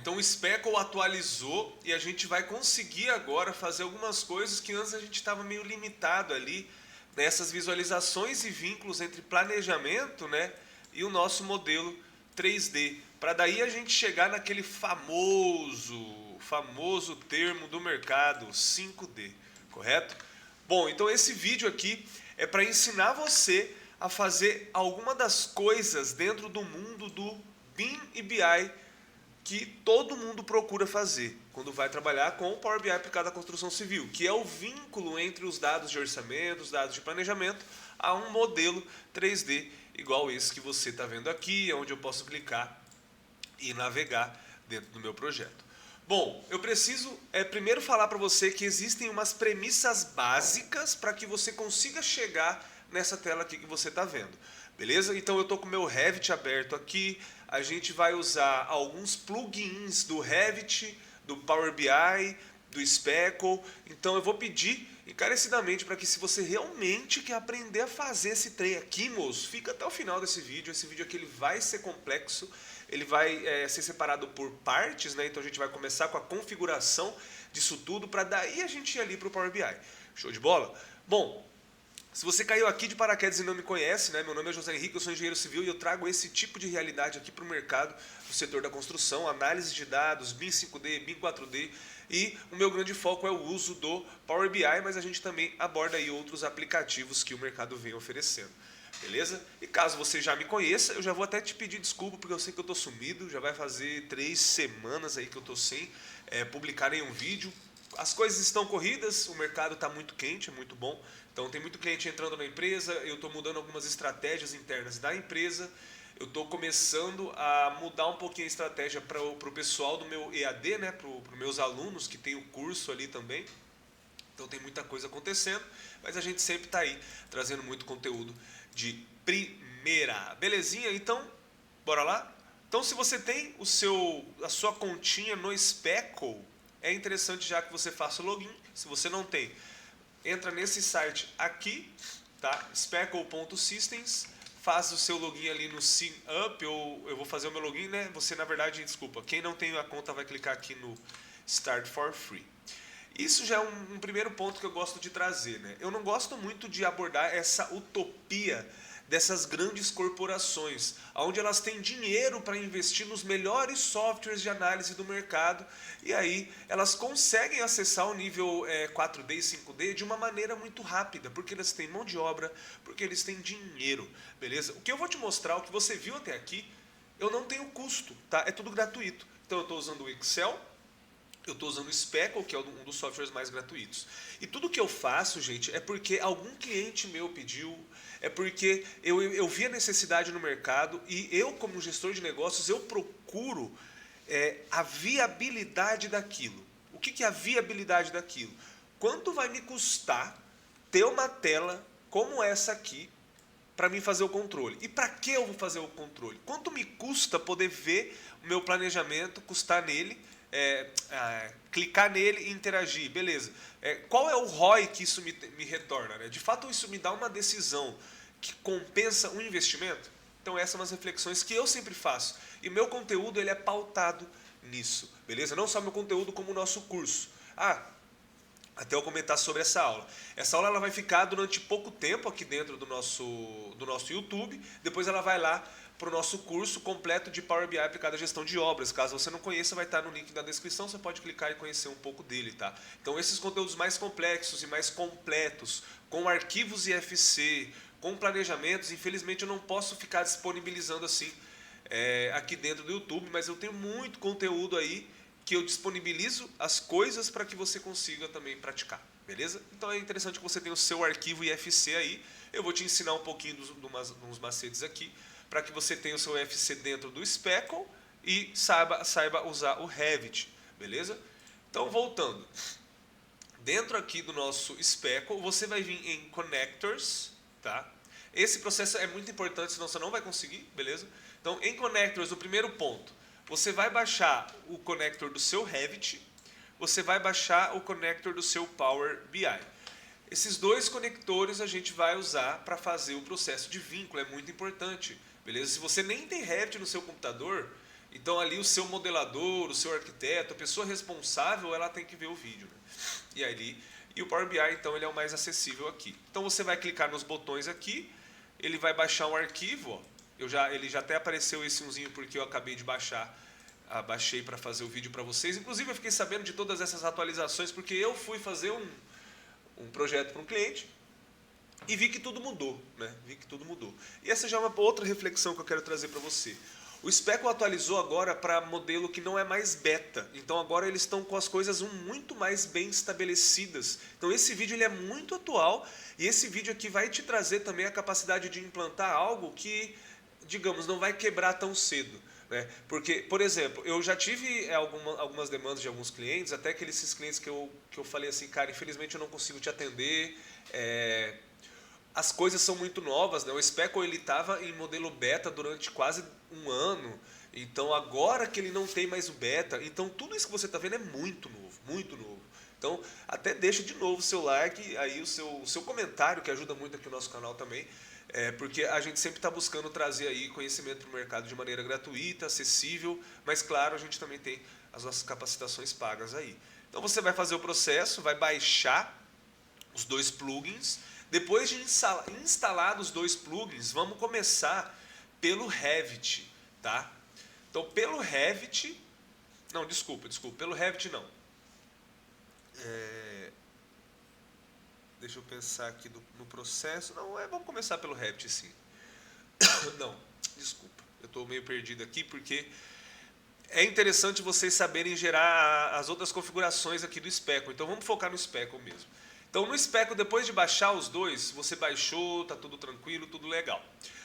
Então o Speckle atualizou e a gente vai conseguir agora fazer algumas coisas que antes a gente estava meio limitado ali nessas visualizações e vínculos entre planejamento, né, e o nosso modelo 3D, para daí a gente chegar naquele famoso termo do mercado 5D, correto? Bom, então esse vídeo aqui é para ensinar você a fazer alguma das coisas dentro do mundo do BIM e BI que todo mundo procura fazer quando vai trabalhar com o Power BI aplicado à construção civil, que é o vínculo entre os dados de orçamento, os dados de planejamento, a um modelo 3D igual esse que você está vendo aqui, onde eu posso clicar e navegar dentro do meu projeto. Bom, eu preciso primeiro falar para você que existem umas premissas básicas para que você consiga chegar nessa tela aqui que você está vendo. Beleza? Então eu estou com o meu Revit aberto aqui, a gente vai usar alguns plugins do Revit, do Power BI, do Speckle. Então eu vou pedir encarecidamente para que, se você realmente quer aprender a fazer esse trem aqui, moço, fica até o final desse vídeo. Esse vídeo aqui ele vai ser complexo, ele vai ser separado por partes, né? Então a gente vai começar com a configuração disso tudo para daí a gente ir ali para o Power BI. Show de bola? Bom, se você caiu aqui de paraquedas e não me conhece, né? Meu nome é José Henrique, eu sou engenheiro civil e eu trago esse tipo de realidade aqui para o mercado do setor da construção, análise de dados, BIM 5D, BIM 4D, e o meu grande foco é o uso do Power BI, mas a gente também aborda aí outros aplicativos que o mercado vem oferecendo. Beleza? E caso você já me conheça, eu já vou até te pedir desculpa, porque eu sei que eu estou sumido, já vai fazer 3 semanas aí que eu estou sem publicar nenhum vídeo. As coisas estão corridas, o mercado está muito quente, é muito bom. Então tem muito cliente entrando na empresa, eu estou mudando algumas estratégias internas da empresa. Eu estou começando a mudar um pouquinho a estratégia para o pessoal do meu EAD, né, para os meus alunos que tem o curso ali também. Então tem muita coisa acontecendo, mas a gente sempre está aí trazendo muito conteúdo de primeira. Belezinha? Então, bora lá? Então se você tem a sua continha no Speckle, é interessante já que você faça o login. Se você não tem, entra nesse site aqui, tá? speckle.systems, faz o seu login ali no Sign Up, eu vou fazer o meu login, né? Você, na verdade, desculpa, quem não tem a conta vai clicar aqui no Start for Free. Isso já é um primeiro ponto que eu gosto de trazer, né? Eu não gosto muito de abordar essa utopia dessas grandes corporações, onde elas têm dinheiro para investir nos melhores softwares de análise do mercado, e aí elas conseguem acessar o nível 4D e 5D de uma maneira muito rápida, porque eles têm mão de obra, porque eles têm dinheiro, beleza? O que eu vou te mostrar, o que você viu até aqui, eu não tenho custo, tá? É tudo gratuito. Então eu estou usando o Excel, eu estou usando o Speckle, que é um dos softwares mais gratuitos. E tudo que eu faço, gente, é porque algum cliente meu pediu, é porque eu vi a necessidade no mercado e eu, como gestor de negócios, eu procuro a viabilidade daquilo. O que é a viabilidade daquilo? Quanto vai me custar ter uma tela como essa aqui para mim fazer o controle? E para que eu vou fazer o controle? Quanto me custa poder ver o meu planejamento, custar nele, clicar nele e interagir, beleza. Qual é o ROI que isso me retorna? Né? De fato, isso me dá uma decisão que compensa um investimento? Então essas são as reflexões que eu sempre faço. E meu conteúdo ele é pautado nisso, beleza? Não só meu conteúdo, como o nosso curso. Até eu comentar sobre essa aula. Essa aula ela vai ficar durante pouco tempo aqui dentro do nosso YouTube. Depois ela vai lá para o nosso curso completo de Power BI aplicado à gestão de obras. Caso você não conheça, vai estar no link da descrição, você pode clicar e conhecer um pouco dele, tá? Então esses conteúdos mais complexos e mais completos, com arquivos IFC, com planejamentos, infelizmente eu não posso ficar disponibilizando assim aqui dentro do YouTube, mas eu tenho muito conteúdo aí que eu disponibilizo as coisas para que você consiga também praticar, beleza? Então é interessante que você tenha o seu arquivo IFC aí. Eu vou te ensinar um pouquinho de uns macetes aqui, para que você tenha o seu IFC dentro do Speckle e saiba usar o Revit, beleza? Então voltando, dentro aqui do nosso Speckle, você vai vir em Connectors, tá? Esse processo é muito importante, senão você não vai conseguir, beleza? Então em Connectors, o primeiro ponto, você vai baixar o connector do seu Revit, você vai baixar o connector do seu Power BI. Esses dois conectores a gente vai usar para fazer o processo de vínculo, é muito importante, beleza? Se você nem tem Revit no seu computador, Então ali o seu modelador, o seu arquiteto, a pessoa responsável, ela tem que ver o vídeo, né? E o Power BI, então, ele é o mais acessível aqui. Então você vai clicar nos botões aqui, ele vai baixar um arquivo, ó. Ele já até apareceu esse umzinho porque eu acabei de baixar, baixei para fazer o vídeo para vocês. Inclusive eu fiquei sabendo de todas essas atualizações porque eu fui fazer um projeto para um cliente e vi que tudo mudou, né? Vi que tudo mudou. E essa já é uma outra reflexão que eu quero trazer para você. O Speckle atualizou agora para modelo que não é mais beta. Então agora eles estão com as coisas muito mais bem estabelecidas. Então esse vídeo ele é muito atual e esse vídeo aqui vai te trazer também a capacidade de implantar algo que, digamos, não vai quebrar tão cedo, né? Porque, por exemplo, eu já tive algumas demandas de alguns clientes, até esses clientes que eu falei assim, cara, infelizmente eu não consigo te atender, as coisas são muito novas, né? O Speckle ele estava em modelo beta durante quase um ano, então agora que ele não tem mais o beta, então tudo isso que você está vendo é muito novo, muito novo. Então até deixa de novo o seu like, aí o seu comentário, que ajuda muito aqui no nosso canal também, porque a gente sempre está buscando trazer aí conhecimento para o mercado de maneira gratuita, acessível, mas claro, a gente também tem as nossas capacitações pagas aí. Então você vai fazer o processo, vai baixar os 2 plugins. Depois de instalar os 2 plugins, vamos começar pelo Revit, tá? Então, pelo Revit... Não, desculpa, pelo Revit não. Deixa eu pensar aqui no processo. Não, vamos começar pelo Revit, sim. Não, desculpa. Eu estou meio perdido aqui, porque é interessante vocês saberem gerar as outras configurações aqui do Speckle. Então, vamos focar no Speckle mesmo. Então no Speckle, depois de baixar os 2, você baixou, tá tudo tranquilo, tudo legal.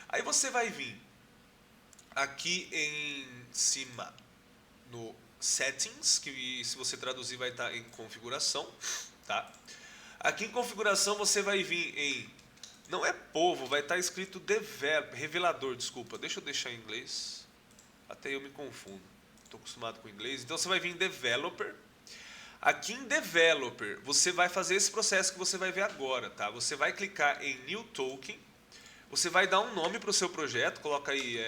Aí você vai vir aqui em cima no Settings, que se você traduzir vai estar em configuração, tá? Aqui em configuração você vai vir em, não é povo, vai estar escrito revelador, desculpa, deixa eu deixar em inglês, até eu me confundo, estou acostumado com inglês. Então você vai vir em Developer. Aqui em Developer, você vai fazer esse processo que você vai ver agora, tá? Você vai clicar em New Token, você vai dar um nome para o seu projeto, coloca aí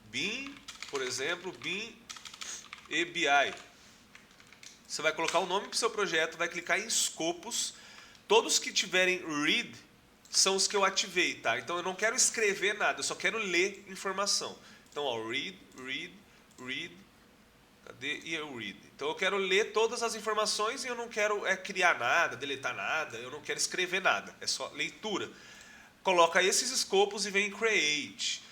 BIM, por exemplo, BIM e BI. Você vai colocar o nome para o seu projeto, vai clicar em escopos, todos que tiverem read são os que eu ativei, tá? Então eu não quero escrever nada, eu só quero ler informação. Então, ó, read, cadê? E eu read. Então eu quero ler todas as informações e eu não quero criar nada, deletar nada, eu não quero escrever nada, é só leitura. Coloca esses escopos e vem em Create.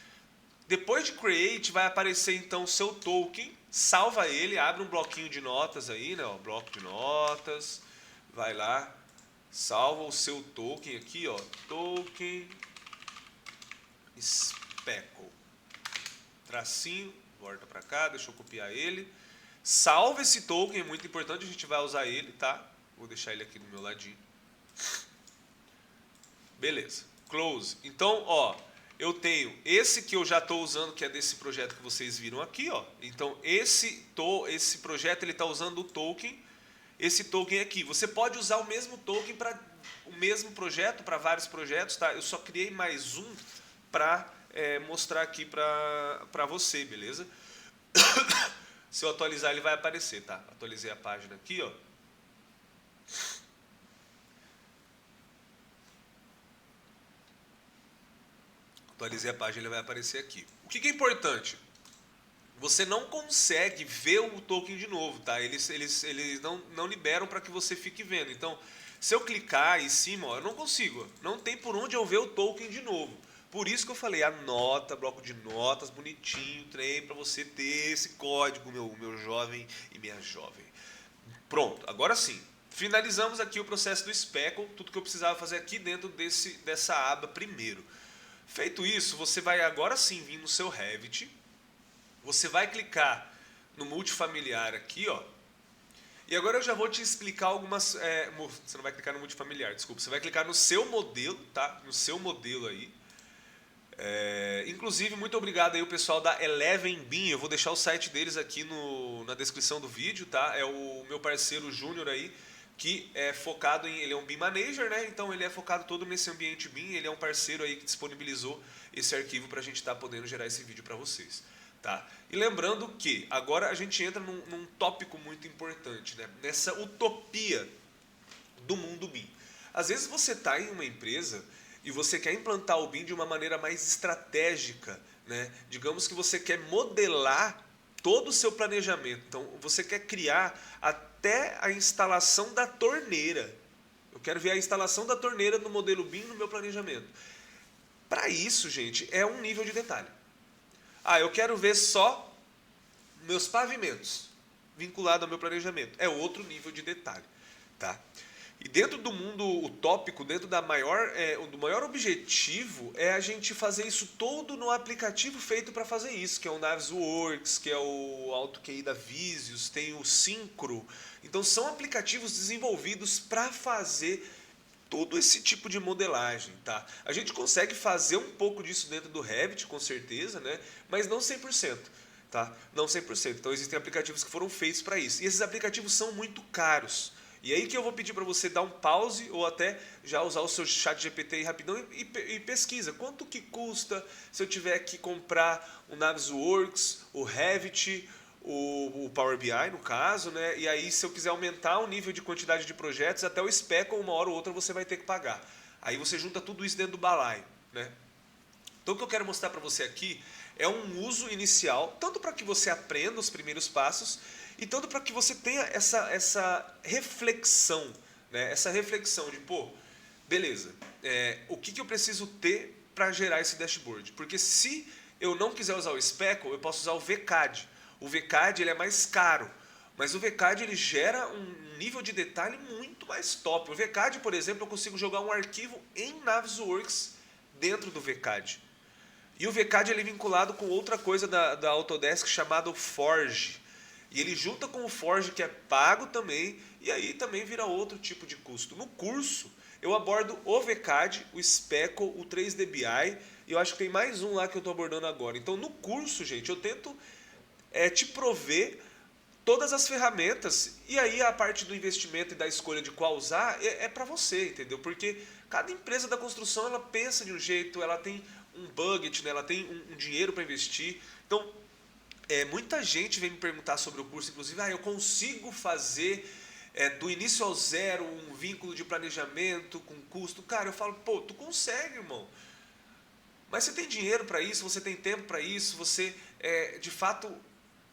Depois de Create vai aparecer então o seu token, salva ele, abre um bloquinho de notas aí, né? Ó, bloco de notas, vai lá, salva o seu token aqui, ó, token Speckle, tracinho, volta para cá, deixa eu copiar ele. Salva esse token, é muito importante, a gente vai usar ele, tá? Vou deixar ele aqui do meu ladinho. Beleza, close. Então, ó, eu tenho esse que eu já estou usando, que é desse projeto que vocês viram aqui, ó. Então, esse projeto, ele está usando o token, esse token aqui. Você pode usar o mesmo token para o mesmo projeto, para vários projetos, tá? Eu só criei mais um para mostrar aqui para você, beleza? Se eu atualizar, ele vai aparecer, tá? Atualizei a página aqui, ó. Atualizei a página, ele vai aparecer aqui. O que é importante? Você não consegue ver o token de novo, tá? Eles não liberam para que você fique vendo. Então, se eu clicar em cima, ó, eu não consigo. Não tem por onde eu ver o token de novo. Por isso que eu falei, anota, bloco de notas, bonitinho, trem, para você ter esse código, meu jovem e minha jovem. Pronto, agora sim. Finalizamos aqui o processo do Speckle, tudo que eu precisava fazer aqui dentro dessa aba primeiro. Feito isso, você vai agora sim vir no seu Revit, você vai clicar no multifamiliar aqui, ó. E agora eu já vou te explicar algumas... você não vai clicar no multifamiliar, desculpa. Você vai clicar no seu modelo, tá? No seu modelo aí. Inclusive, muito obrigado aí o pessoal da Eleven BIM. Eu vou deixar o site deles aqui na descrição do vídeo, tá? É o meu parceiro Júnior aí, que é focado em... Ele é um BIM Manager, né? Então ele é focado todo nesse ambiente BIM. Ele é um parceiro aí que disponibilizou esse arquivo para a gente estar podendo gerar esse vídeo para vocês. Tá? E lembrando que agora a gente entra num tópico muito importante, né? Nessa utopia do mundo BIM. Às vezes você está em uma empresa e você quer implantar o BIM de uma maneira mais estratégica, né? Digamos que você quer modelar todo o seu planejamento. Então você quer criar até a instalação da torneira. Eu quero ver a instalação da torneira no modelo BIM no meu planejamento. Para isso, gente, é um nível de detalhe. Eu quero ver só meus pavimentos vinculado ao meu planejamento. É outro nível de detalhe, tá? E dentro do mundo utópico, dentro do maior objetivo é a gente fazer isso todo no aplicativo feito para fazer isso, que é o Navisworks, que é o AutoQI da Visios, tem o Syncro. Então são aplicativos desenvolvidos para fazer todo esse tipo de modelagem, tá? A gente consegue fazer um pouco disso dentro do Revit, com certeza, né? Mas não 100%, tá? Não 100%. Então existem aplicativos que foram feitos para isso. E esses aplicativos são muito caros. E aí que eu vou pedir para você dar um pause ou até já usar o seu chat GPT aí rapidão e pesquisa. Quanto que custa se eu tiver que comprar o Navisworks, o Revit, o Power BI no caso, né? E aí se eu quiser aumentar o nível de quantidade de projetos, até o Speckle uma hora ou outra você vai ter que pagar. Aí você junta tudo isso dentro do balaio, né? Então o que eu quero mostrar para você aqui é um uso inicial, tanto para que você aprenda os primeiros passos e tanto para que você tenha essa reflexão, né? Essa reflexão de, beleza, o que eu preciso ter para gerar esse dashboard? Porque se eu não quiser usar o Speckle, eu posso usar o VCAD. O VCAD ele é mais caro, mas o VCAD ele gera um nível de detalhe muito mais top. O VCAD, por exemplo, eu consigo jogar um arquivo em Navisworks dentro do VCAD. E o VCAD ele é vinculado com outra coisa da Autodesk chamado Forge. E ele junta com o Forge, que é pago também, e aí também vira outro tipo de custo. No curso, eu abordo o VCAD, o Speckle, o 3DBI, e eu acho que tem mais um lá que eu estou abordando agora. Então, no curso, gente, eu tento te prover todas as ferramentas, e aí a parte do investimento e da escolha de qual usar é para você, entendeu? Porque cada empresa da construção, ela pensa de um jeito, ela tem um budget, né? Ela tem um dinheiro para investir. Então, muita gente vem me perguntar sobre o curso, inclusive, eu consigo fazer do início ao zero um vínculo de planejamento com custo? Cara, eu falo, tu consegue, irmão. Mas você tem dinheiro para isso, você tem tempo para isso, você de fato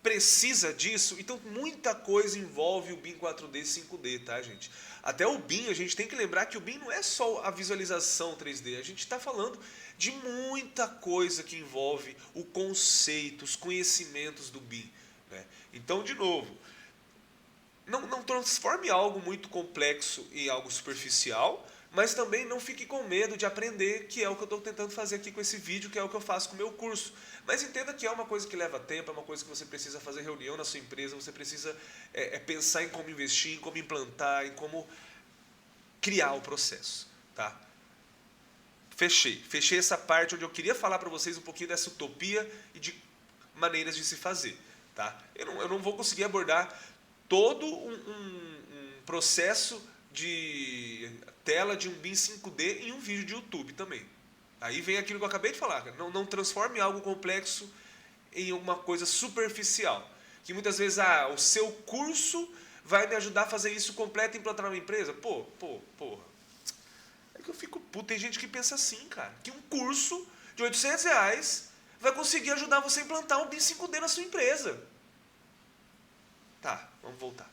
precisa disso. Então muita coisa envolve o BIM 4D e 5D, tá, gente? Até o BIM, a gente tem que lembrar que o BIM não é só a visualização 3D, a gente está falando de muita coisa que envolve o conceito, os conhecimentos do BIM, né? Então, de novo, não transforme algo muito complexo em algo superficial, mas também não fique com medo de aprender, que é o que eu estou tentando fazer aqui com esse vídeo, que é o que eu faço com o meu curso. Mas entenda que é uma coisa que leva tempo, é uma coisa que você precisa fazer reunião na sua empresa, você precisa pensar em como investir, em como implantar, em como criar o processo, tá? Fechei essa parte onde eu queria falar para vocês um pouquinho dessa utopia e de maneiras de se fazer, tá? Eu não vou conseguir abordar todo um processo de tela de um BIM 5D em um vídeo de YouTube também. Aí vem aquilo que eu acabei de falar, não transforme algo complexo em uma coisa superficial. Que muitas vezes, o seu curso vai me ajudar a fazer isso completo e implantar uma empresa. Porra. É que eu fico puto, tem gente que pensa assim, cara, que um curso de R$ 800 vai conseguir ajudar você a implantar um BIM 5D na sua empresa. Tá, vamos voltar.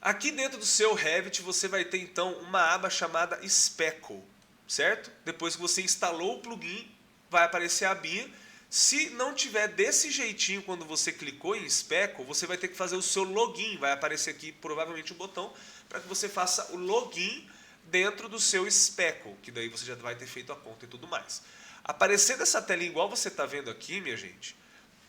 Aqui dentro do seu Revit você vai ter então uma aba chamada Speckle, certo? Depois que você instalou o plugin, vai aparecer a abinha. Se não tiver desse jeitinho quando você clicou em Speckle, você vai ter que fazer o seu login. Vai aparecer aqui provavelmente um botão para que você faça o login dentro do seu Speckle, que daí você já vai ter feito a conta e tudo mais. Aparecendo essa telinha igual você está vendo aqui, minha gente,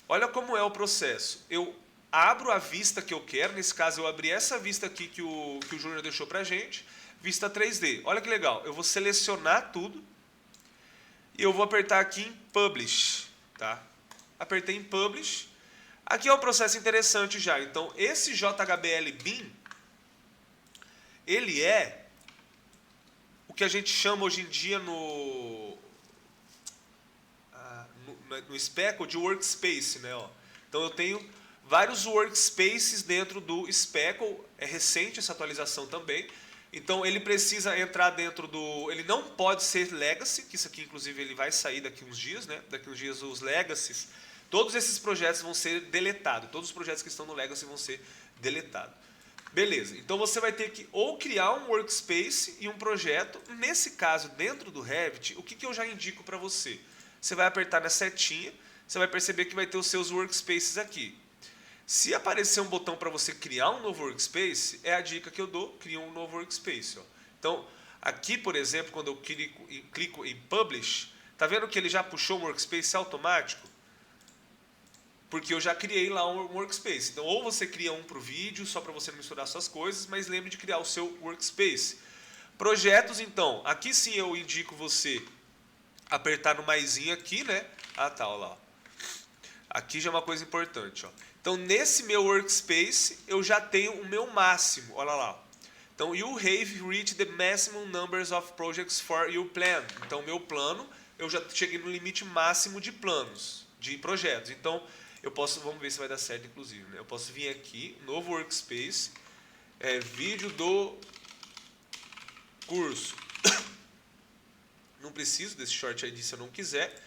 olha como é o processo. Eu abro a vista que eu quero, nesse caso eu abri essa vista aqui que o Júnior deixou pra gente, vista 3D. Olha que legal, eu vou selecionar tudo e eu vou apertar aqui em Publish, tá? Apertei em Publish. Aqui é um processo interessante já. Então, esse JHBL BIM, ele é o que a gente chama hoje em dia no Speckle de workspace, né? Ó. Então eu tenho vários workspaces dentro do Speckle, é recente essa atualização também. Então ele precisa entrar dentro do... Ele não pode ser legacy, que isso aqui inclusive ele vai sair daqui uns dias, né? Daqui uns dias os legacies, todos esses projetos vão ser deletados. Todos os projetos que estão no legacy vão ser deletados. Beleza, então você vai ter que ou criar um workspace e um projeto. Nesse caso, dentro do Revit, o que eu já indico para você? Você vai apertar na setinha, você vai perceber que vai ter os seus workspaces aqui. Se aparecer um botão para você criar um novo workspace, é a dica que eu dou, cria um novo workspace. Ó. Então, aqui, por exemplo, quando eu clico em Publish, tá vendo que ele já puxou um workspace automático? Porque eu já criei lá um workspace. Então, ou você cria um para o vídeo, só para você não misturar suas coisas, mas lembre de criar o seu workspace. Projetos, então, aqui sim eu indico você apertar no maisinho aqui, né? Ah, tá, ó lá. Aqui já é uma coisa importante, ó. Então, nesse meu workspace, eu já tenho o meu máximo. Olha lá. Então, you have reached the maximum numbers of projects for your plan. Então, o meu plano, eu já cheguei no limite máximo de planos, de projetos. Então, eu posso, vamos ver se vai dar certo, inclusive, né? Eu posso vir aqui, novo workspace, vídeo do curso. Não preciso desse short ID se eu não quiser.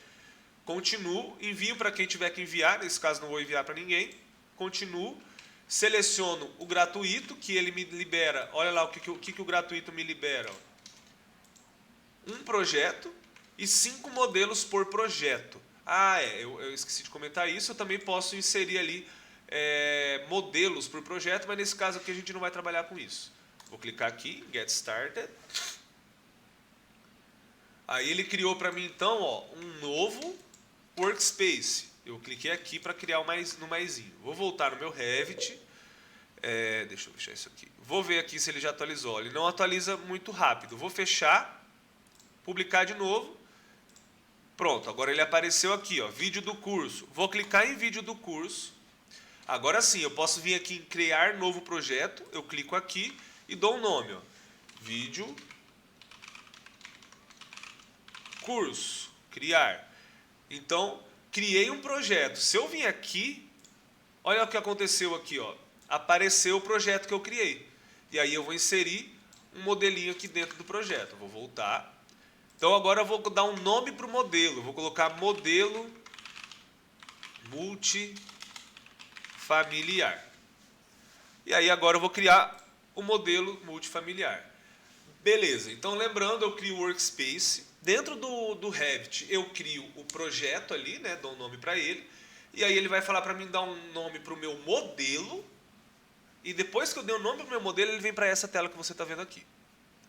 Continuo, envio para quem tiver que enviar, nesse caso não vou enviar para ninguém. Continuo, seleciono o gratuito, que ele me libera, olha lá o que o gratuito me libera. Ó. Um projeto e 5 modelos por projeto. Ah, eu esqueci de comentar isso, eu também posso inserir ali modelos por projeto, mas nesse caso aqui a gente não vai trabalhar com isso. Vou clicar aqui, Get Started. Aí ele criou para mim então ó, um novo workspace. Eu cliquei aqui para criar no maisinho. Vou voltar no meu Revit. Deixa eu fechar isso aqui. Vou ver aqui se ele já atualizou. Ele não atualiza muito rápido. Vou fechar, publicar de novo. Pronto, agora ele apareceu aqui, ó, vídeo do curso. Vou clicar em vídeo do curso. Agora sim, eu posso vir aqui em criar novo projeto. Eu clico aqui e dou um nome. Ó, vídeo curso, criar. Então, criei um projeto. Se eu vim aqui, olha o que aconteceu aqui, ó. Apareceu o projeto que eu criei. E aí eu vou inserir um modelinho aqui dentro do projeto. Vou voltar. Então agora eu vou dar um nome para o modelo. Vou colocar modelo multifamiliar. E aí agora eu vou criar o modelo multifamiliar. Beleza, então lembrando, eu crio o workspace. Dentro do Revit eu crio o projeto ali, né, dou um nome para ele. E aí ele vai falar para mim dar um nome para o meu modelo. E depois que eu dei o nome para o meu modelo, ele vem para essa tela que você está vendo aqui.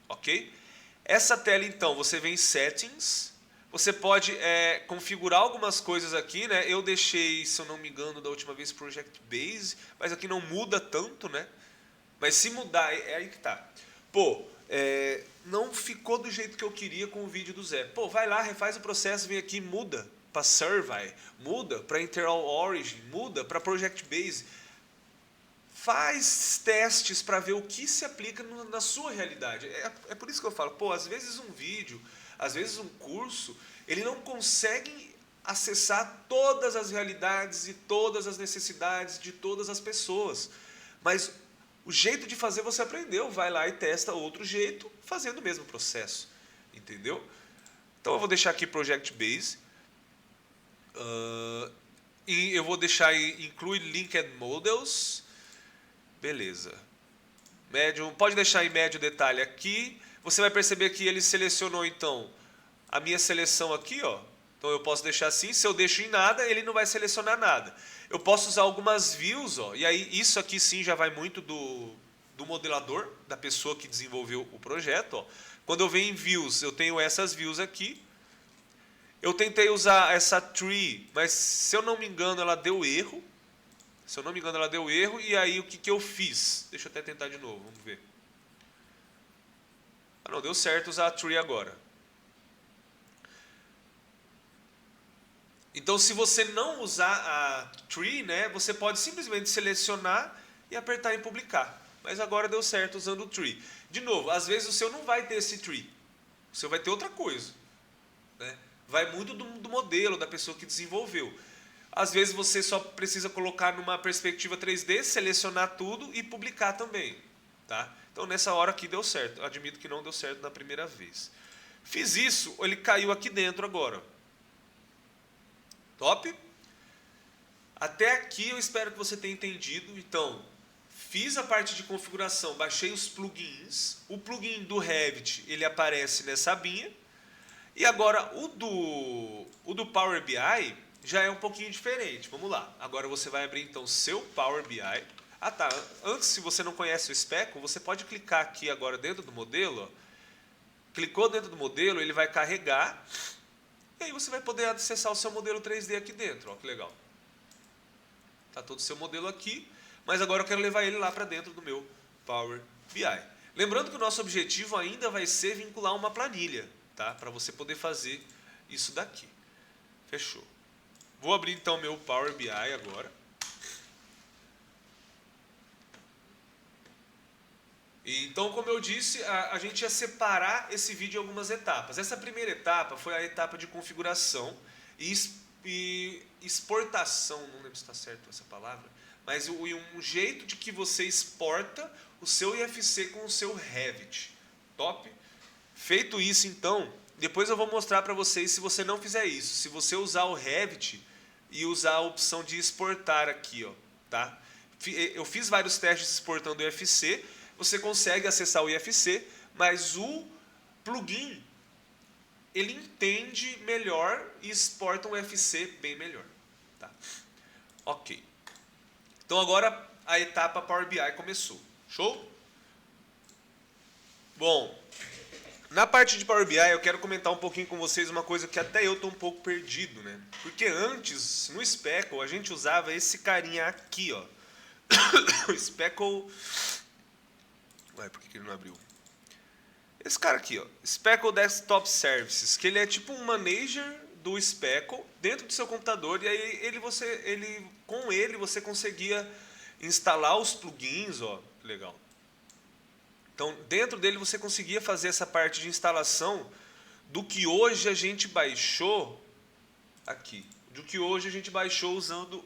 Ok? Essa tela então, você vem em Settings. Você pode configurar algumas coisas aqui, né? Eu deixei, se eu não me engano, da última vez Project Base, mas aqui não muda tanto, né? Mas se mudar, é aí que tá. Pô, não ficou do jeito que eu queria com o vídeo do Zé. Pô, vai lá, refaz o processo, vem aqui, muda para Survey, muda para Integral Origin, muda para Project Base. Faz testes para ver o que se aplica na sua realidade. É por isso que eu falo, pô, às vezes um vídeo, às vezes um curso, ele não consegue acessar todas as realidades e todas as necessidades de todas as pessoas. Mas o jeito de fazer você aprendeu, vai lá e testa outro jeito, fazendo o mesmo processo. Entendeu? Então eu vou deixar aqui Project Base. E eu vou deixar Include Linked Models. Beleza. Médio, pode deixar em médio detalhe aqui. Você vai perceber que ele selecionou então a minha seleção aqui, ó. Então eu posso deixar assim. Se eu deixo em nada, ele não vai selecionar nada. Eu posso usar algumas views, ó. E aí isso aqui sim já vai muito do modelador, da pessoa que desenvolveu o projeto, ó. Quando eu venho em views, eu tenho essas views aqui. Eu tentei usar essa tree, mas se eu não me engano ela deu erro. Se eu não me engano, ela deu erro. E aí, o que eu fiz? Deixa eu até tentar de novo, vamos ver. Ah, não, deu certo usar a tree agora. Então, se você não usar a tree, né, você pode simplesmente selecionar e apertar em publicar. Mas agora deu certo usando o tree. De novo, às vezes o seu não vai ter esse tree. O seu vai ter outra coisa. Né? Vai muito do modelo, da pessoa que desenvolveu. Às vezes você só precisa colocar numa perspectiva 3D, selecionar tudo e publicar também. Tá? Então nessa hora aqui deu certo. Eu admito que não deu certo na primeira vez. Fiz isso, ele caiu aqui dentro agora. Top? Até aqui eu espero que você tenha entendido. Então, fiz a parte de configuração, baixei os plugins. O plugin do Revit, ele aparece nessa abinha. E agora o do Power BI já é um pouquinho diferente. Vamos lá. Agora você vai abrir então seu Power BI. Ah tá, antes, se você não conhece o Speckle, você pode clicar aqui agora dentro do modelo. Ó. Clicou dentro do modelo, ele vai carregar. E aí você vai poder acessar o seu modelo 3D aqui dentro. Ó, que legal. Está todo o seu modelo aqui, mas agora eu quero levar ele lá para dentro do meu Power BI. Lembrando que o nosso objetivo ainda vai ser vincular uma planilha, tá? Para você poder fazer isso daqui. Fechou. Vou abrir então meu Power BI agora. Então, como eu disse, a gente ia separar esse vídeo em algumas etapas. Essa primeira etapa foi a etapa de configuração e exportação, não lembro se está certo essa palavra, mas um jeito de que você exporta o seu IFC com o seu Revit. Top? Feito isso, então, depois eu vou mostrar para vocês se você não fizer isso. Se você usar o Revit e usar a opção de exportar aqui, ó, tá? Eu fiz vários testes exportando o IFC. Você consegue acessar o IFC, mas o plugin ele entende melhor e exporta um IFC bem melhor. Tá? Ok. Então agora a etapa Power BI começou. Show? Bom, na parte de Power BI eu quero comentar um pouquinho com vocês uma coisa que até eu estou um pouco perdido, né? Porque antes, no Speckle, a gente usava esse carinha aqui, ó. O Speckle... Ué, por que ele não abriu? Esse cara aqui, ó, Speckle Desktop Services, que ele é tipo um manager do Speckle dentro do seu computador, e aí com ele você conseguia instalar os plugins, ó, legal. Então, dentro dele você conseguia fazer essa parte de instalação do que hoje a gente baixou aqui, do que hoje a gente baixou usando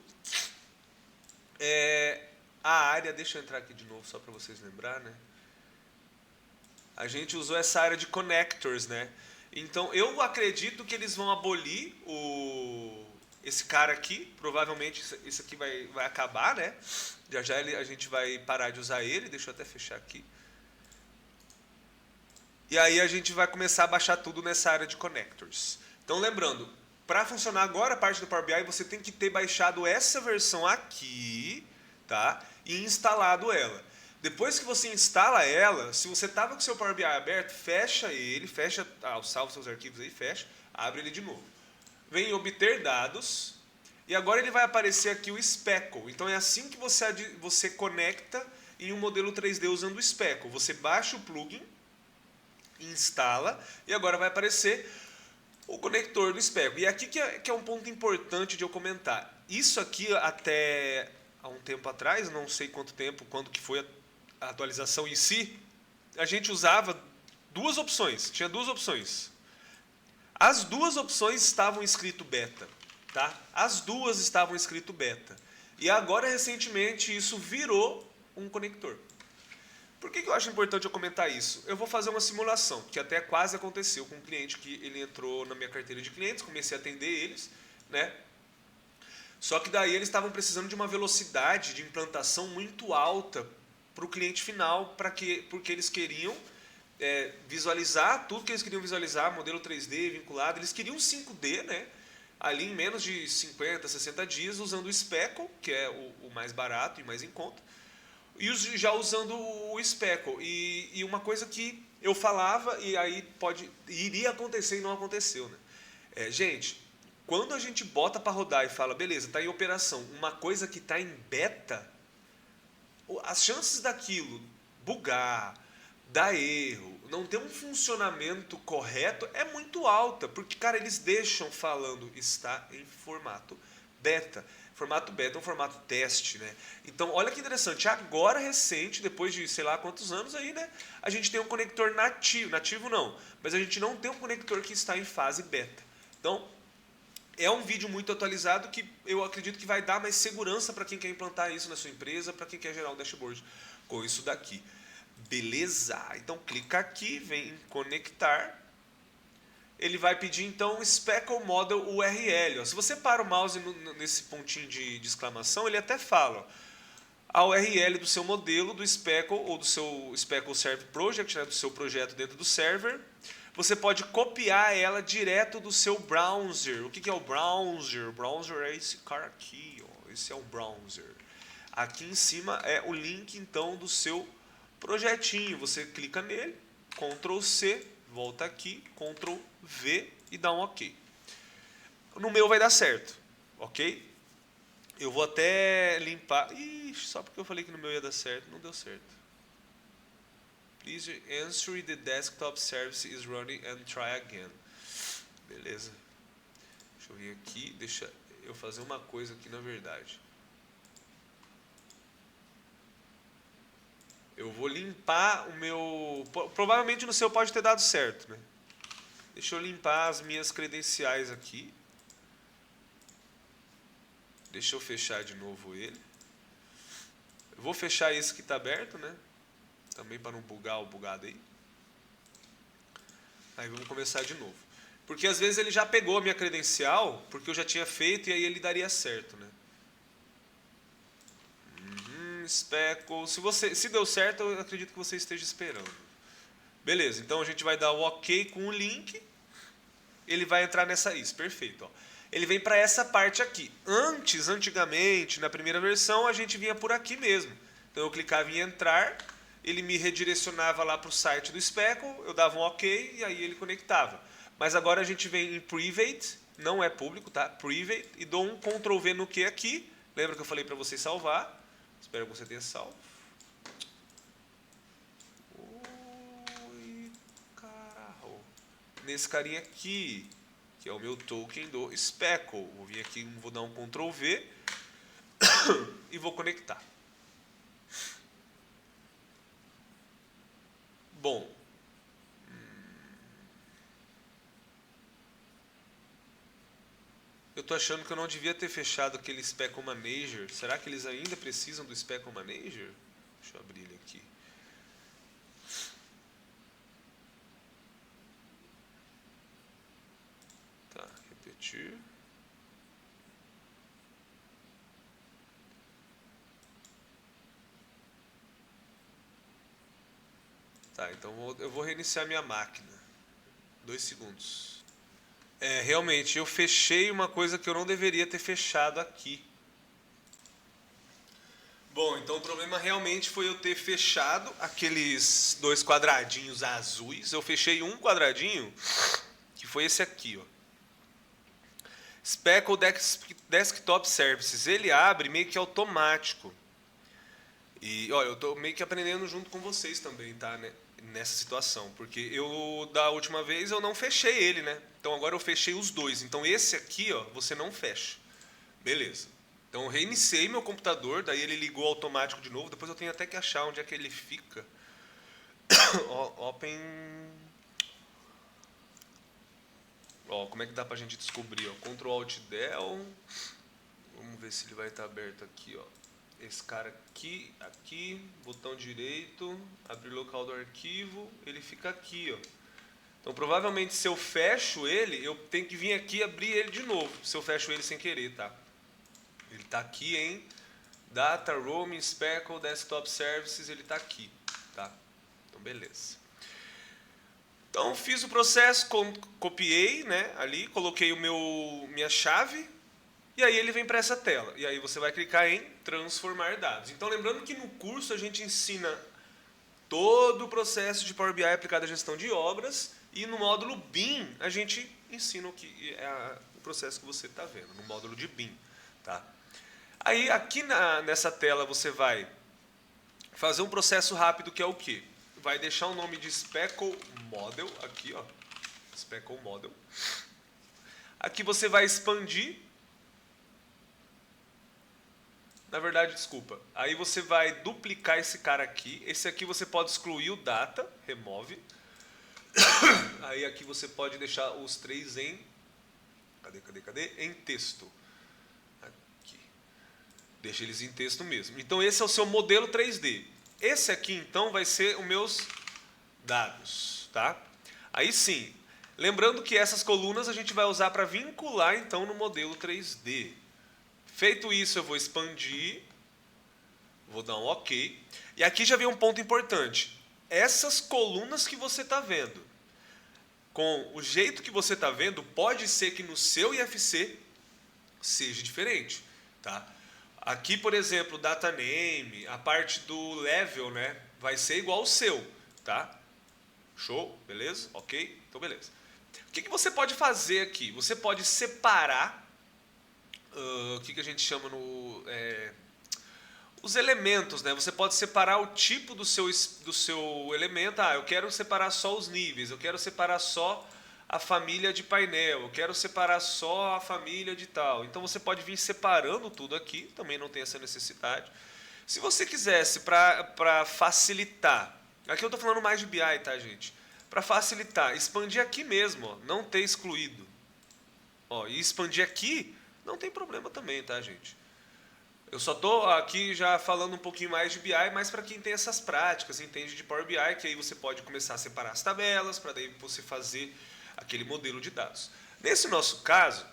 a área, deixa eu entrar aqui de novo só para vocês lembrarem, né? A gente usou essa área de connectors, né? Então, eu acredito que eles vão abolir esse cara aqui. Provavelmente isso aqui vai acabar, né? Já a gente vai parar de usar ele. Deixa eu até fechar aqui. E aí a gente vai começar a baixar tudo nessa área de connectors. Então, lembrando, para funcionar agora a parte do Power BI, você tem que ter baixado essa versão aqui, tá? E instalado ela. Depois que você instala ela, se você estava com o seu Power BI aberto, fecha ele, salva seus arquivos aí, fecha, abre ele de novo. Vem em obter dados, e agora ele vai aparecer aqui o Speckle. Então é assim que você conecta em um modelo 3D usando o Speckle. Você baixa o plugin, instala, e agora vai aparecer o conector do Speckle. E aqui que é um ponto importante de eu comentar. Isso aqui até há um tempo atrás, não sei quanto tempo, quando que foi a atualização em si, a gente usava duas opções. Tinha duas opções. As duas opções estavam escrito beta. Tá? As duas estavam escrito beta. E agora, recentemente, isso virou um conector. Por que eu acho importante eu comentar isso? Eu vou fazer uma simulação, que até quase aconteceu com um cliente que ele entrou na minha carteira de clientes, comecei a atender eles, né? Só que daí eles estavam precisando de uma velocidade de implantação muito alta para o cliente final, porque eles queriam visualizar tudo que eles queriam visualizar, modelo 3D vinculado, eles queriam 5D, né? Ali em menos de 50, 60 dias, usando o Speckle, que é o mais barato e mais em conta, e já usando o Speckle. E uma coisa que eu falava, e aí iria acontecer e não aconteceu, né? Gente, quando a gente bota para rodar e fala, beleza, está em operação, uma coisa que está em beta, as chances daquilo bugar, dar erro, não ter um funcionamento correto é muito alta, porque, cara, eles deixam falando está em formato beta. Formato beta é um formato teste, né? Então, olha que interessante, agora recente, depois de sei lá quantos anos aí, né? A gente tem um conector nativo não, mas a gente não tem um conector que está em fase beta. Então, é um vídeo muito atualizado que eu acredito que vai dar mais segurança para quem quer implantar isso na sua empresa, para quem quer gerar um dashboard com isso daqui. Beleza? Então clica aqui, vem em conectar. Ele vai pedir então Speckle Model URL. Ó. Se você para o mouse nesse pontinho de exclamação, ele até fala a URL do seu modelo, do Speckle ou do seu Speckle Server Project, né, do seu projeto dentro do server. Você pode copiar ela direto do seu browser. O que é o browser? O browser é esse cara aqui. Ó. Esse é o browser. Aqui em cima é o link então do seu projetinho. Você clica nele, Ctrl C, volta aqui, Ctrl V e dá um OK. No meu vai dar certo, ok? Eu vou até limpar. Ixi, só porque eu falei que no meu ia dar certo, não deu certo. Please ensure the desktop service is running and try again. Beleza. Deixa eu vir aqui, deixa eu fazer uma coisa aqui na verdade. Eu vou limpar o meu... Provavelmente no seu pode ter dado certo, né? Deixa eu limpar as minhas credenciais aqui. Deixa eu fechar de novo ele. Eu vou fechar esse que está aberto, né? Também para não bugar o bugado aí. Aí vamos começar de novo. Porque às vezes ele já pegou a minha credencial, porque eu já tinha feito e aí ele daria certo, né? Speckle. Se deu certo, eu acredito que você esteja esperando. Beleza, então a gente vai dar o OK com o link. Ele vai entrar nessa isso, perfeito. Ó. Ele vem para essa parte aqui. Antigamente, na primeira versão, a gente vinha por aqui mesmo. Então eu clicava em entrar, ele me redirecionava lá para o site do Speckle, eu dava um OK e aí ele conectava. Mas agora a gente vem em Private, não é público, tá? Private, e dou um Ctrl V no que aqui. Lembra que eu falei para vocês salvar? Espero que você tenha salvo. Oi, caralho. Nesse carinha aqui, que é o meu token do Speckle. Vou vir aqui, vou dar um Ctrl V e vou conectar. Bom. Eu tô achando que eu não devia ter fechado aquele Speckle Manager. Será que eles ainda precisam do Speckle Manager? Deixa eu abrir ele aqui. Tá, repetir. Tá, então eu vou reiniciar minha máquina. 2 segundos. Realmente, eu fechei uma coisa que eu não deveria ter fechado aqui. Bom, então o problema realmente foi eu ter fechado aqueles 2 quadradinhos azuis. Eu fechei um quadradinho, que foi esse aqui, ó. Speckle Desktop Services. Ele abre meio que automático. E, olha, eu estou meio que aprendendo junto com vocês também, tá, né? Nessa situação, porque eu da última vez eu não fechei ele, né? Então agora eu fechei os 2. Então esse aqui, ó, você não fecha. Beleza. Então eu reiniciei meu computador, daí ele ligou automático de novo. Depois eu tenho até que achar onde é que ele fica. Open. Ó, como é que dá pra gente descobrir, ó? Ctrl Alt Del. Vamos ver se ele vai estar aberto aqui, ó. Esse cara aqui, botão direito, abrir local do arquivo, ele fica aqui, ó. Então provavelmente se eu fecho ele, eu tenho que vir aqui e abrir ele de novo, se eu fecho ele sem querer, tá? Ele tá aqui em Data Roaming Speckle Desktop Services, ele tá aqui, tá? Então beleza. Então fiz o processo, copiei, né, ali, coloquei minha chave. E aí ele vem para essa tela. E aí você vai clicar em transformar dados. Então lembrando que no curso a gente ensina todo o processo de Power BI aplicado à gestão de obras. E no módulo BIM a gente ensina o que é o processo que você está vendo, no módulo de BIM. Tá? Aí aqui nessa tela você vai fazer um processo rápido que é o quê? Vai deixar o nome de Speckle Model, aqui ó, Speckle Model. Aqui você vai expandir. Na verdade, desculpa. Aí você vai duplicar esse cara aqui. Esse aqui você pode excluir o data, remove. Aí aqui você pode deixar os 3 em Cadê? Em texto. Aqui. Deixa eles em texto mesmo. Então esse é o seu modelo 3D. Esse aqui então vai ser os meus dados, tá? Aí sim, lembrando que essas colunas a gente vai usar para vincular então no modelo 3D. Feito isso, eu vou expandir, vou dar um OK. E aqui já vem um ponto importante. Essas colunas que você está vendo, com o jeito que você está vendo, pode ser que no seu IFC seja diferente, tá? Aqui, por exemplo, data name, a parte do level, né, vai ser igual ao seu, tá? Show? Beleza? Ok? Então, beleza. O que você pode fazer aqui? Você pode separar, o que a gente chama os elementos, né? Você pode separar o tipo do seu elemento. Ah, eu quero separar só os níveis, eu quero separar só a família de painel, eu quero separar só a família de tal. Então você pode vir separando tudo aqui, também não tem essa necessidade. Se você quisesse, para facilitar, aqui eu estou falando mais de BI, tá, gente? Para facilitar, expandir aqui mesmo, ó, não ter excluído. Ó, e expandir aqui não tem problema também, tá, gente? Eu só estou aqui já falando um pouquinho mais de BI, mas para quem tem essas práticas, entende de Power BI, que aí você pode começar a separar as tabelas, para daí você fazer aquele modelo de dados. Nesse nosso caso,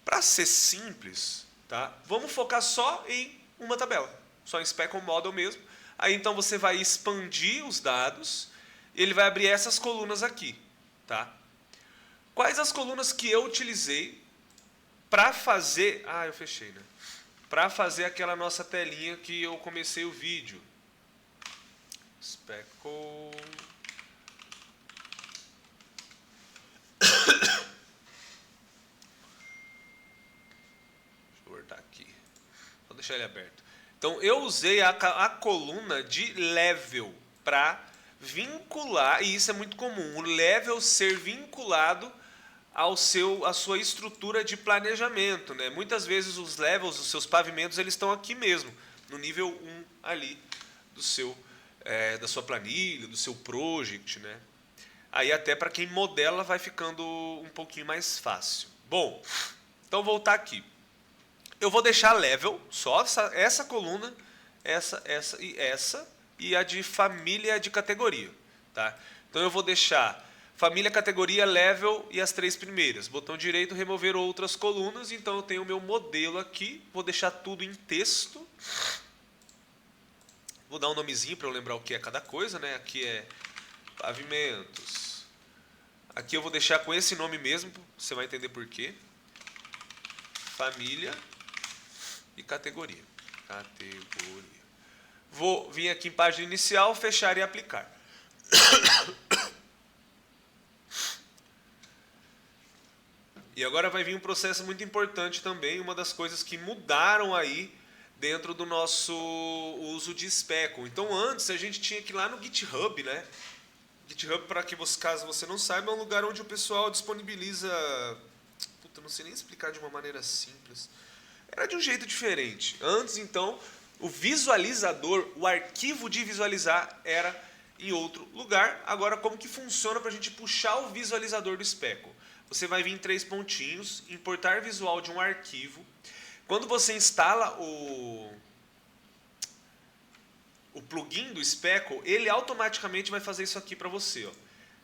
para ser simples, tá? Vamos focar só em uma tabela, só em Spec on Model mesmo. Aí então você vai expandir os dados, e ele vai abrir essas colunas aqui, tá? Quais as colunas que eu utilizei para fazer... Ah, eu fechei, né? Para fazer aquela nossa telinha que eu comecei o vídeo. Speckle... Deixa eu voltar aqui. Vou deixar ele aberto. Então, eu usei a coluna de level para vincular, e isso é muito comum, o level ser vinculado à sua estrutura de planejamento, né? Muitas vezes os levels, os seus pavimentos, eles estão aqui mesmo, no nível 1 ali da sua planilha, do seu project, né? Aí até para quem modela vai ficando um pouquinho mais fácil. Bom, então voltar aqui. Eu vou deixar level, só essa coluna, essa e a de família de categoria, tá? Então eu vou deixar família, categoria, level e as 3 primeiras. Botão direito, remover outras colunas. Então eu tenho o meu modelo aqui. Vou deixar tudo em texto. Vou dar um nomezinho para eu lembrar o que é cada coisa, né? Aqui é pavimentos. Aqui eu vou deixar com esse nome mesmo. Você vai entender por quê. Família e categoria. Vou vir aqui em página inicial, fechar e aplicar. E agora vai vir um processo muito importante também, uma das coisas que mudaram aí dentro do nosso uso de Speckle. Então antes a gente tinha que ir lá no GitHub, né? GitHub, para que caso você não saiba, é um lugar onde o pessoal disponibiliza... Puta, não sei nem explicar de uma maneira simples. Era de um jeito diferente. Antes, então, o visualizador, o arquivo de visualizar era em outro lugar. Agora, como que funciona para a gente puxar o visualizador do Speckle? Você vai vir em 3 pontinhos, importar visual de um arquivo. Quando você instala o plugin do Speckle, ele automaticamente vai fazer isso aqui para você. Ó.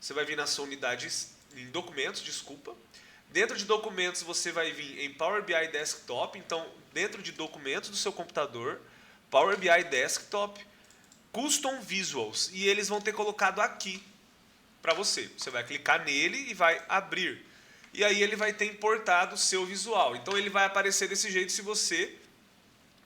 Você vai vir na sua unidade, em documentos, desculpa. Dentro de documentos você vai vir em Power BI Desktop. Então, dentro de documentos do seu computador, Power BI Desktop, Custom Visuals. E eles vão ter colocado aqui para você. Você vai clicar nele e vai abrir. E aí ele vai ter importado o seu visual. Então ele vai aparecer desse jeito se você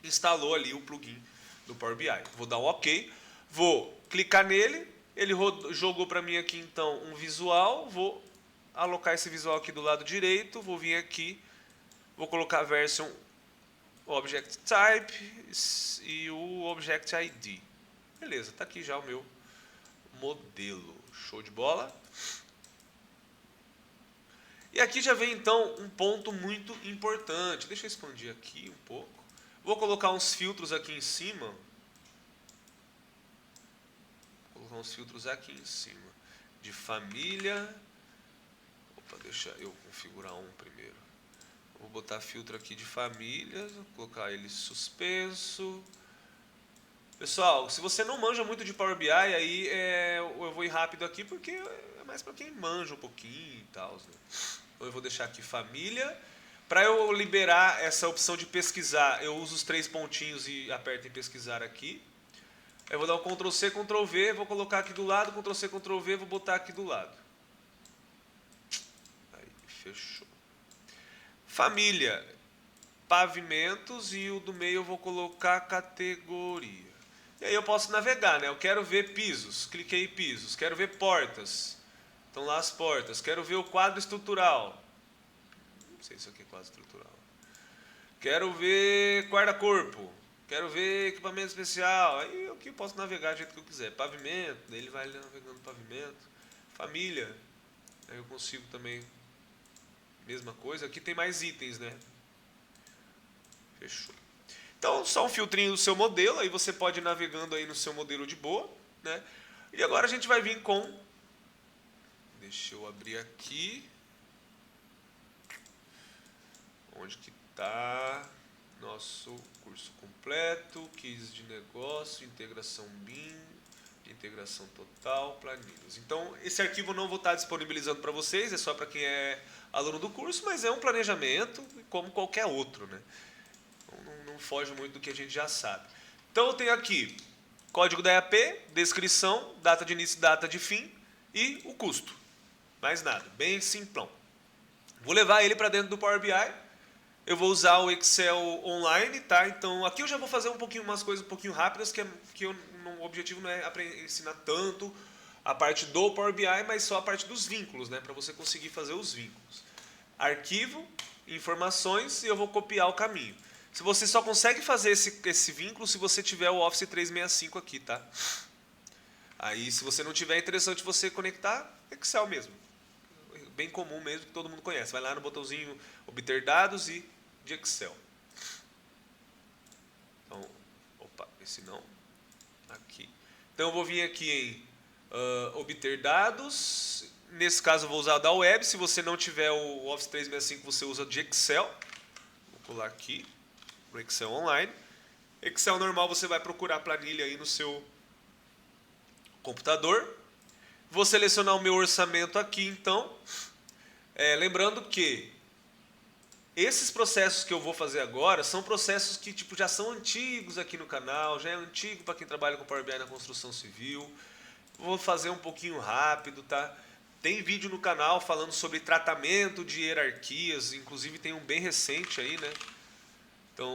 instalou ali o plugin do Power BI. Vou dar um OK. Vou clicar nele. Ele jogou para mim aqui então um visual. Vou alocar esse visual aqui do lado direito. Vou vir aqui. Vou colocar a version Object Type e o Object ID. Beleza, está aqui já o meu modelo. Show de bola. E aqui já vem então um ponto muito importante. Deixa eu expandir aqui um pouco. Vou colocar uns filtros aqui em cima. Vou colocar uns filtros aqui em cima. De família. Deixa eu configurar um primeiro. Vou botar filtro aqui de família, vou colocar ele suspenso. Pessoal, se você não manja muito de Power BI, aí eu vou ir rápido aqui porque é mais para quem manja um pouquinho e tal, né? Então eu vou deixar aqui família. Para eu liberar essa opção de pesquisar, eu uso os 3 pontinhos e aperto em pesquisar aqui. Eu vou dar um Ctrl C, Ctrl V, vou colocar aqui do lado, Ctrl C, Ctrl V, vou botar aqui do lado. Aí, fechou. Família, pavimentos, e o do meio eu vou colocar categoria. E aí eu posso navegar, né? Eu quero ver pisos, cliquei em pisos. Quero ver portas, estão lá as portas. Quero ver o quadro estrutural. Não sei se isso aqui é quadro estrutural. Quero ver guarda-corpo. Quero ver equipamento especial. Aí aqui eu posso navegar do jeito que eu quiser. Pavimento, daí ele vai navegando pavimento. Família, aí eu consigo também. Mesma coisa. Aqui tem mais itens, né? Fechou. Então, só um filtrinho do seu modelo, aí você pode ir navegando aí no seu modelo de boa, né? E agora a gente vai vir com... Deixa eu abrir aqui. Onde que está nosso curso completo, case de negócio, integração BIM, integração total, planilhas. Então, esse arquivo eu não vou estar disponibilizando para vocês, é só para quem é aluno do curso, mas é um planejamento como qualquer outro, né? Não foge muito do que a gente já sabe. Então eu tenho aqui código da EAP, descrição, data de início e data de fim e o custo. Mais nada, bem simplão. Vou levar ele para dentro do Power BI. Eu vou usar o Excel online, tá? Então aqui eu já vou fazer umas coisas um pouquinho rápidas, o objetivo não é ensinar tanto a parte do Power BI, mas só a parte dos vínculos, né? Para você conseguir fazer os vínculos. Arquivo, informações, e eu vou copiar o caminho. Se você só consegue fazer esse vínculo se você tiver o Office 365 aqui, tá? Aí, se você não tiver, é interessante você conectar Excel mesmo. Bem comum mesmo, que todo mundo conhece. Vai lá no botãozinho obter dados e de Excel. Então, opa, esse não. Aqui. Então, eu vou vir aqui em obter dados. Nesse caso, eu vou usar o da web. Se você não tiver o Office 365, você usa de Excel. Vou colar aqui. No Excel online. Excel normal, você vai procurar a planilha aí no seu computador. Vou selecionar o meu orçamento aqui, então. Lembrando que esses processos que eu vou fazer agora são processos que já são antigos aqui no canal, já é antigo para quem trabalha com Power BI na construção civil. Vou fazer um pouquinho rápido, tá? Tem vídeo no canal falando sobre tratamento de hierarquias, inclusive tem um bem recente aí, né? Então,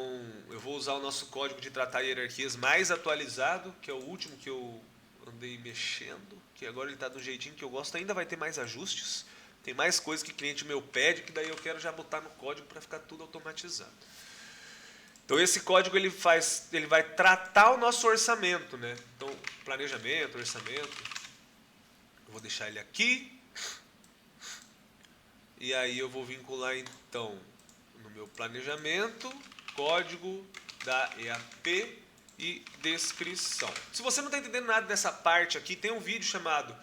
eu vou usar o nosso código de tratar hierarquias mais atualizado, que é o último que eu andei mexendo, que agora ele está do jeitinho que eu gosto. Ainda vai ter mais ajustes, tem mais coisas que o cliente meu pede, que daí eu quero já botar no código para ficar tudo automatizado. Então, esse código ele vai tratar o nosso orçamento, né? Então, planejamento, orçamento. Eu vou deixar ele aqui. E aí eu vou vincular, então, no meu planejamento, código da EAP e descrição. Se você não está entendendo nada dessa parte aqui, tem um vídeo chamado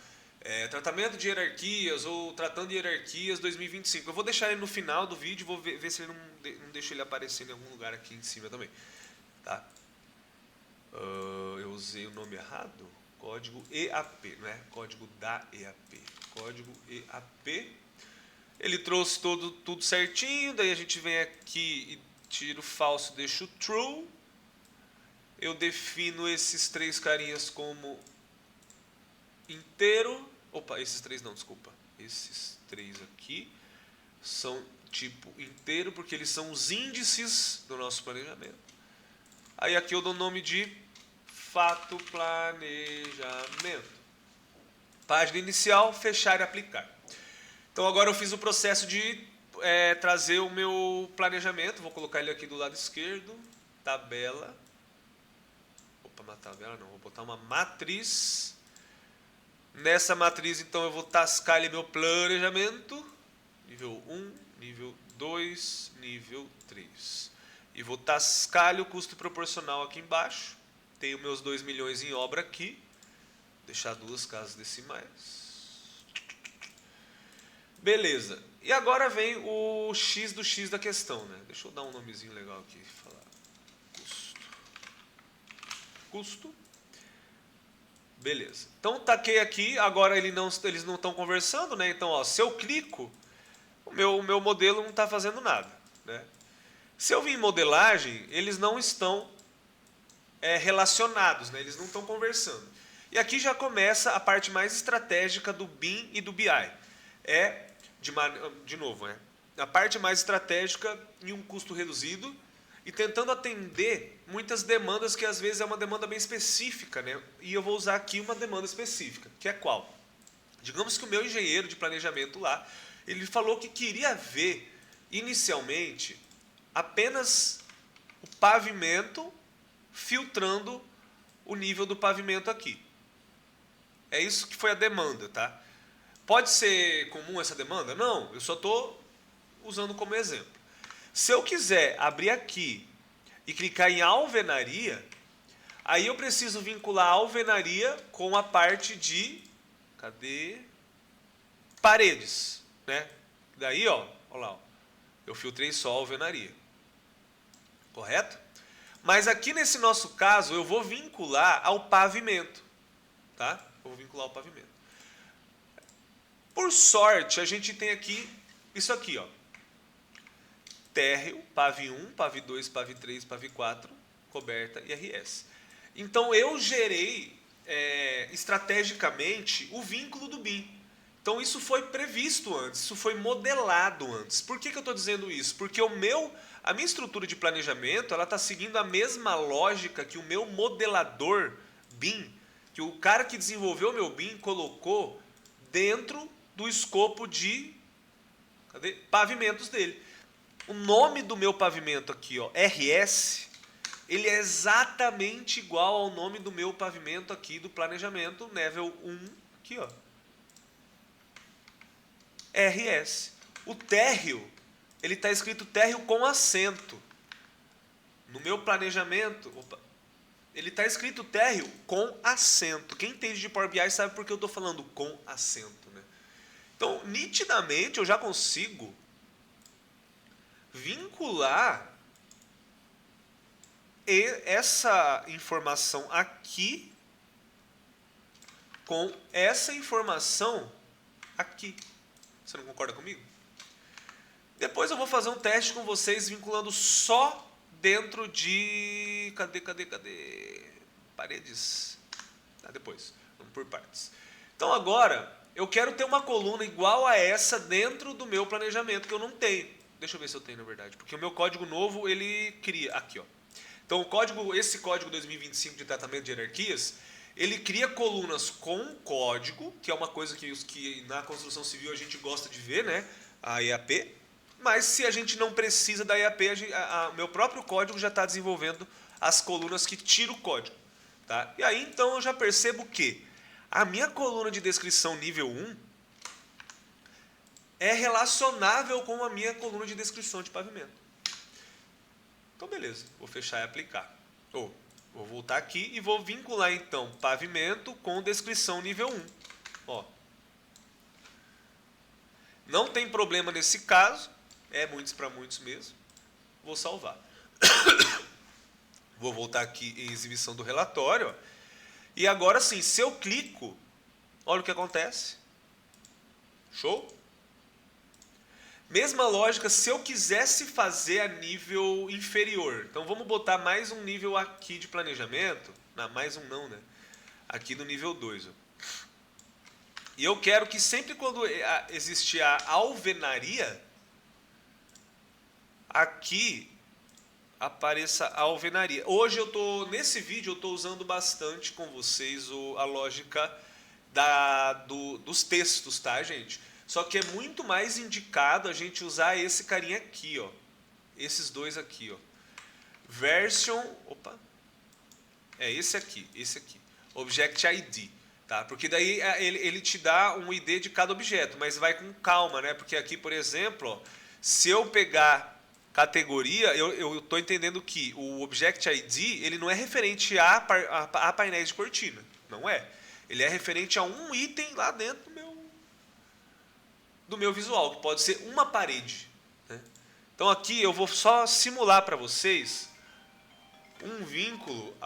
Tratamento de Hierarquias ou Tratando de Hierarquias 2025. Eu vou deixar ele no final do vídeo, vou ver se ele não deixa ele aparecer em algum lugar aqui em cima também. Tá? Eu usei o nome errado? Código EAP, não é? Código da EAP. Código EAP. Ele trouxe tudo certinho, daí a gente vem aqui e tira o falso, deixa o true. Eu defino esses 3 carinhas como inteiro. Opa, esses 3 não, desculpa. Esses 3 aqui são tipo inteiro, porque eles são os índices do nosso planejamento. Aí aqui eu dou o nome de fato planejamento. Página inicial, fechar e aplicar. Então agora eu fiz o processo de trazer o meu planejamento. Vou colocar ele aqui do lado esquerdo. Tabela. Opa, uma tabela não. Vou botar uma matriz. Nessa matriz, então, eu vou tascar ali meu planejamento. Nível 1, nível 2, nível 3. E vou tascar ali o custo proporcional aqui embaixo. Tenho meus 2 milhões em obra aqui. Deixar 2 casas decimais. Beleza. E agora vem o x do x da questão, né? Deixa eu dar um nomezinho legal aqui. Falar. Custo. Custo. Beleza. Então taquei aqui, agora eles não estão conversando, né? Então, ó, se eu clico, o meu modelo não está fazendo nada, né? Se eu vir em modelagem, eles não estão relacionados, né? Eles não estão conversando. E aqui já começa a parte mais estratégica do BIM e do BI. De novo, a parte mais estratégica em um custo reduzido e tentando atender muitas demandas que às vezes é uma demanda bem específica, né? E eu vou usar aqui uma demanda específica, que é qual? Digamos que o meu engenheiro de planejamento lá, ele falou que queria ver inicialmente apenas o pavimento filtrando o nível do pavimento aqui. É isso que foi a demanda, tá? Pode ser comum essa demanda? Não, eu só estou usando como exemplo. Se eu quiser abrir aqui e clicar em alvenaria, aí eu preciso vincular a alvenaria com a parte de... Cadê? Paredes, né? Daí, ó lá, ó, eu filtrei só a alvenaria. Correto? Mas aqui nesse nosso caso, eu vou vincular ao pavimento, tá? Eu vou vincular ao pavimento. Por sorte, a gente tem aqui isso aqui, ó. Térreo, PAV 1, PAV 2, PAV 3, PAV 4, coberta e RS. Então eu gerei estrategicamente o vínculo do BIM. Então isso foi previsto antes, isso foi modelado antes. Por que eu estou dizendo isso? Porque a minha estrutura de planejamento ela está seguindo a mesma lógica que o meu modelador BIM, que o cara que desenvolveu o meu BIM colocou dentro do escopo de pavimentos dele. O nome do meu pavimento aqui, ó, RS, ele é exatamente igual ao nome do meu pavimento aqui do planejamento, nível 1, aqui, ó. RS. O térreo, ele está escrito térreo com acento. No meu planejamento, ele está escrito térreo com acento. Quem entende de Power BI sabe por que eu estou falando com acento, né? Então, nitidamente, eu já consigo vincular essa informação aqui com essa informação aqui. Você não concorda comigo? Depois eu vou fazer um teste com vocês vinculando só dentro de... Cadê? Paredes. Depois. Vamos por partes. Então agora, eu quero ter uma coluna igual a essa dentro do meu planejamento, que eu não tenho. Deixa eu ver se eu tenho, na verdade. Porque o meu código novo, ele cria... Aqui, ó. Então esse código 2025 de tratamento de hierarquias, ele cria colunas com código, que é uma coisa que na construção civil a gente gosta de ver, né? A EAP. Mas se a gente não precisa da EAP, o meu próprio código já está desenvolvendo as colunas que tira o código. Tá? E aí então eu já percebo que a minha coluna de descrição nível 1 é relacionável com a minha coluna de descrição de pavimento. Então beleza, vou fechar e aplicar. Vou voltar aqui e vou vincular então pavimento com descrição nível 1. Ó. Não tem problema nesse caso, é muitos para muitos mesmo. Vou salvar. Vou voltar aqui em exibição do relatório. Ó. E agora sim, se eu clico, olha o que acontece. Show? Mesma lógica se eu quisesse fazer a nível inferior. Então vamos botar mais um nível aqui de planejamento. Não, mais um não, né? Aqui no nível 2. Ó. E eu quero que sempre quando existir a alvenaria, aqui apareça a alvenaria. Hoje nesse vídeo eu estou usando bastante com vocês a lógica dos textos, tá, gente? Só que é muito mais indicado a gente usar esse carinha aqui, ó. Esses dois aqui, ó. Version, esse aqui. Object ID, tá? Porque daí ele te dá um ID de cada objeto, mas vai com calma, né? Porque aqui, por exemplo, ó, se eu pegar categoria, eu estou entendendo que o Object ID, ele não é referente a painéis de cortina, não é. Ele é referente a um item lá dentro do meu... do meu visual, que pode ser uma parede, né? Então aqui eu vou só simular para vocês um vínculo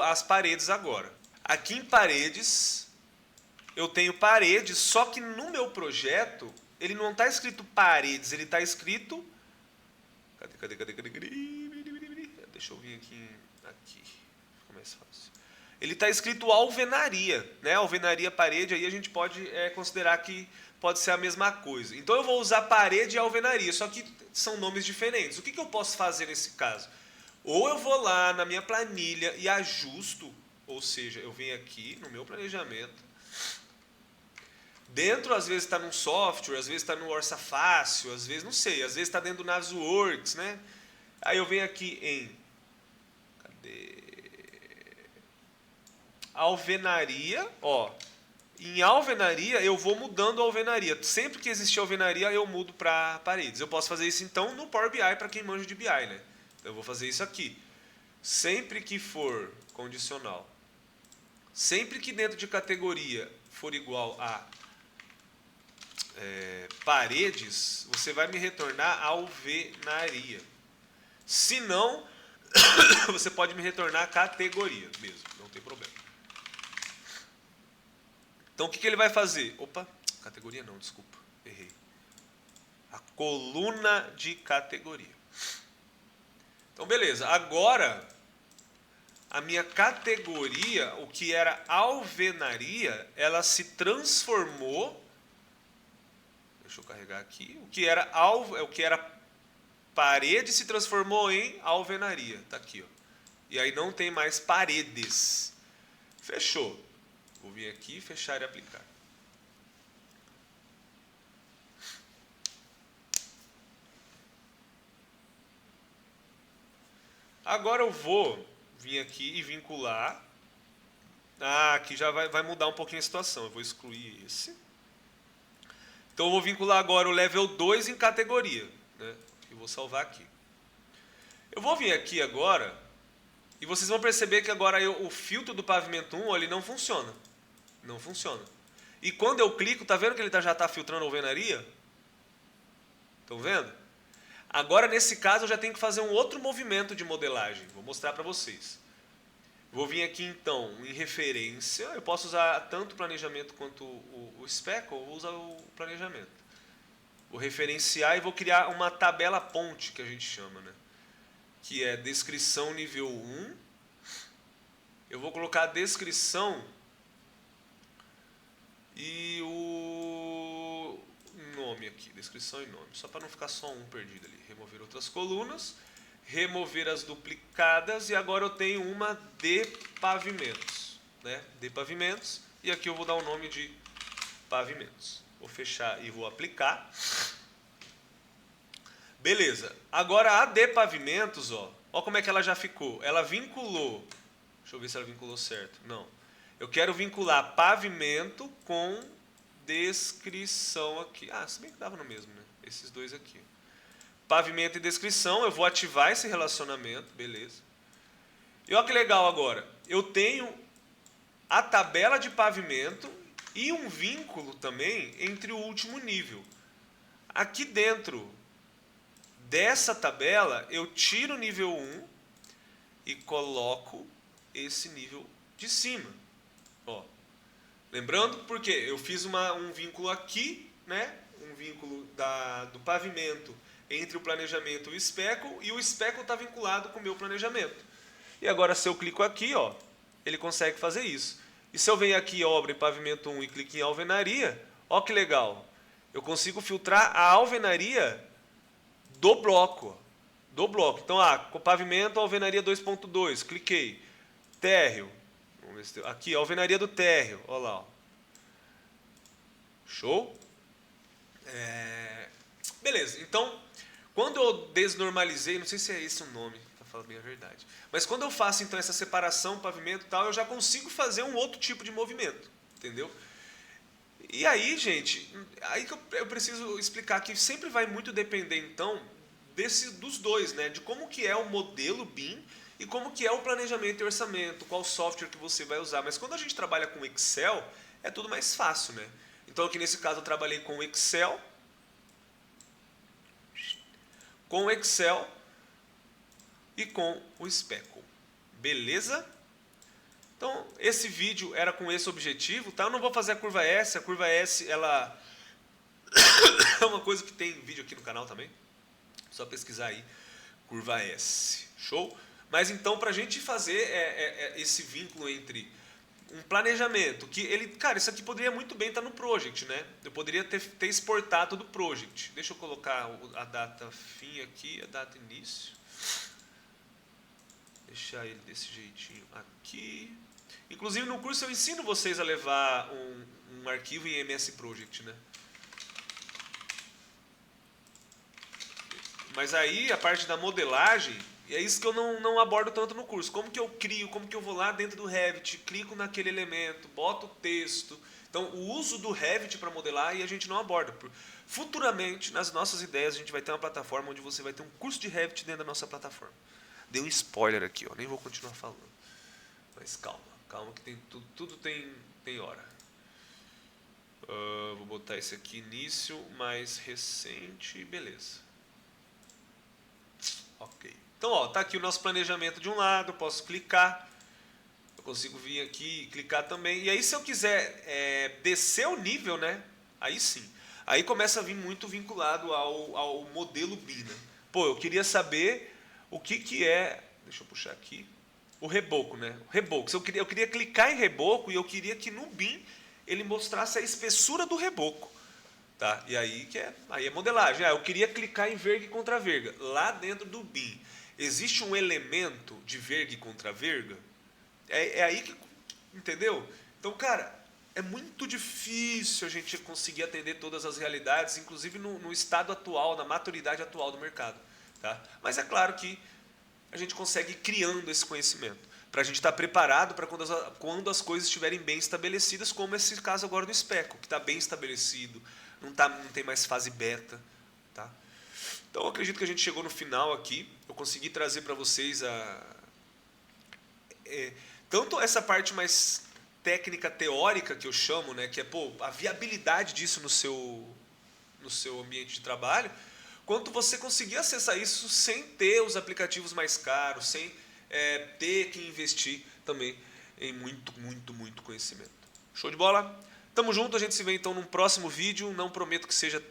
às paredes agora. Aqui em paredes, eu tenho paredes, só que no meu projeto, ele não está escrito paredes, ele está escrito... Cadê? Deixa eu vir aqui. Fica mais fácil. Ele está escrito alvenaria, né? Alvenaria, parede, aí a gente pode considerar que pode ser a mesma coisa. Então eu vou usar parede e alvenaria, só que são nomes diferentes. O que eu posso fazer nesse caso? Ou eu vou lá na minha planilha e ajusto, ou seja, eu venho aqui no meu planejamento, dentro às vezes está num software, às vezes está no Orça Fácil, às vezes não sei, às vezes está dentro do Navisworks, né? Aí eu venho aqui em alvenaria, ó. Em alvenaria eu vou mudando a alvenaria. Sempre que existir alvenaria eu mudo para paredes. Eu posso fazer isso então no Power BI para quem manja de BI, né? Então eu vou fazer isso aqui. Sempre que for condicional, sempre que dentro de categoria for igual a paredes, você vai me retornar alvenaria. Se não, você pode me retornar categoria mesmo, não tem problema. Então o que ele vai fazer? Opa, categoria não, desculpa, errei. A coluna de categoria. Então beleza, agora a minha categoria, o que era alvenaria, ela se transformou. Deixa eu carregar aqui. O que era parede se transformou em alvenaria. Tá aqui, ó. E aí não tem mais paredes. Fechou. Vou vir aqui, fechar e aplicar. Agora eu vou vir aqui e vincular. Aqui já vai mudar um pouquinho a situação. Eu vou excluir esse. Então eu vou vincular agora o level 2 em categoria, né? E vou salvar aqui. Eu vou vir aqui agora e vocês vão perceber que agora o filtro do pavimento 1 ele não funciona. Não funciona. E quando eu clico, tá vendo que ele já está filtrando a alvenaria? Estão vendo? Agora nesse caso eu já tenho que fazer um outro movimento de modelagem. Vou mostrar para vocês. Vou vir aqui então em referência. Eu posso usar tanto o planejamento quanto o spec, ou vou usar o planejamento. Vou referenciar e vou criar uma tabela ponte, que a gente chama, né? Que é descrição nível 1. Eu vou colocar a descrição e o nome aqui, descrição e nome, só para não ficar só um perdido ali. Remover outras colunas, remover as duplicadas e agora eu tenho uma de pavimentos, né? De pavimentos, e aqui eu vou dar o nome de pavimentos. Vou fechar e vou aplicar. Beleza. Agora a de pavimentos, ó como é que ela já ficou. Ela vinculou. Deixa eu ver se ela vinculou certo. Não. Eu quero vincular pavimento com descrição aqui. Se bem que dava no mesmo, né? Esses dois aqui. Pavimento e descrição, eu vou ativar esse relacionamento, beleza. E olha que legal agora. Eu tenho a tabela de pavimento e um vínculo também entre o último nível. Aqui dentro dessa tabela, eu tiro o nível 1 e coloco esse nível de cima. Ó. Lembrando, porque eu fiz um vínculo aqui, né? Um vínculo do pavimento entre o planejamento e o speckle, e o speckle está vinculado com o meu planejamento. E agora, se eu clico aqui, ó, ele consegue fazer isso. E se eu venho aqui, obra e pavimento 1 e clico em alvenaria, ó que legal. Eu consigo filtrar a alvenaria do bloco. Então, com pavimento, alvenaria 2.2, cliquei. Térreo. Vamos ver se tem. Aqui, alvenaria do térreo. Olha lá. Ó. Show? Beleza. Então, quando eu desnormalizei, não sei se é esse o nome, para falar bem a verdade. Mas quando eu faço, então, essa separação, pavimento e tal, eu já consigo fazer um outro tipo de movimento. Entendeu? E aí, gente, aí que eu preciso explicar que sempre vai muito depender, então, dos dois, né? De como que é o modelo BIM e como que é o planejamento e orçamento, qual software que você vai usar. Mas quando a gente trabalha com Excel, é tudo mais fácil, né? Então aqui nesse caso eu trabalhei com Excel, com o Excel e com o Speckle. Beleza? Então, esse vídeo era com esse objetivo, tá? Eu não vou fazer a curva S ela é uma coisa que tem vídeo aqui no canal também. Só pesquisar aí, curva S. Show? Mas então, para a gente fazer esse vínculo entre um planejamento, que ele, cara, isso aqui poderia muito bem estar no Project, né? Eu poderia ter exportado do Project. Deixa eu colocar a data fim aqui, a data início. Deixar ele desse jeitinho aqui. Inclusive no curso eu ensino vocês a levar um arquivo em MS Project, né? Mas aí a parte da modelagem, é isso que eu não abordo tanto no curso. Como que eu crio, como que eu vou lá dentro do Revit, clico naquele elemento, boto o texto. Então o uso do Revit para modelar e a gente não aborda. Futuramente, nas nossas ideias, a gente vai ter uma plataforma onde você vai ter um curso de Revit dentro da nossa plataforma. Dei um spoiler aqui, ó, nem vou continuar falando. Mas calma. Calma que tem tudo tem hora. Vou botar esse aqui, início mais recente, beleza. Ok. Então, ó, tá aqui o nosso planejamento de um lado, eu posso clicar. Eu consigo vir aqui e clicar também. E aí, se eu quiser descer o nível, né? Aí sim. Aí começa a vir muito vinculado ao modelo BIM, né? Pô, eu queria saber o que é... Deixa eu puxar aqui. O reboco, né? O reboco. Eu queria clicar em reboco e eu queria que no BIM ele mostrasse a espessura do reboco. Tá? E aí aí é modelagem. Eu queria clicar em verga e contra verga. Lá dentro do BIM, existe um elemento de verga e contra verga? É aí que... Entendeu? Então, cara, é muito difícil a gente conseguir atender todas as realidades, inclusive no estado atual, na maturidade atual do mercado. Tá? Mas é claro que a gente consegue ir criando esse conhecimento, para a gente estar preparado para quando as coisas estiverem bem estabelecidas, como esse caso agora do Speckle, que está bem estabelecido, não tem mais fase beta. Tá? Então eu acredito que a gente chegou no final aqui, eu consegui trazer para vocês tanto essa parte mais técnica, teórica, que eu chamo, né, que é a viabilidade disso no seu ambiente de trabalho, quanto você conseguir acessar isso sem ter os aplicativos mais caros, sem ter que investir também em muito conhecimento. Show de bola? Tamo junto, a gente se vê então num próximo vídeo. Não prometo que seja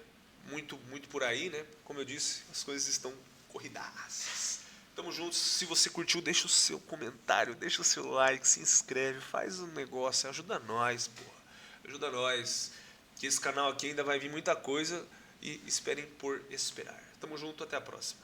muito por aí, né? Como eu disse, as coisas estão corridaças. Tamo junto. Se você curtiu, deixa o seu comentário, deixa o seu like, se inscreve, faz um negócio, ajuda nós, porra. Ajuda nós. Que esse canal aqui ainda vai vir muita coisa. E esperem por esperar. Tamo junto, até a próxima.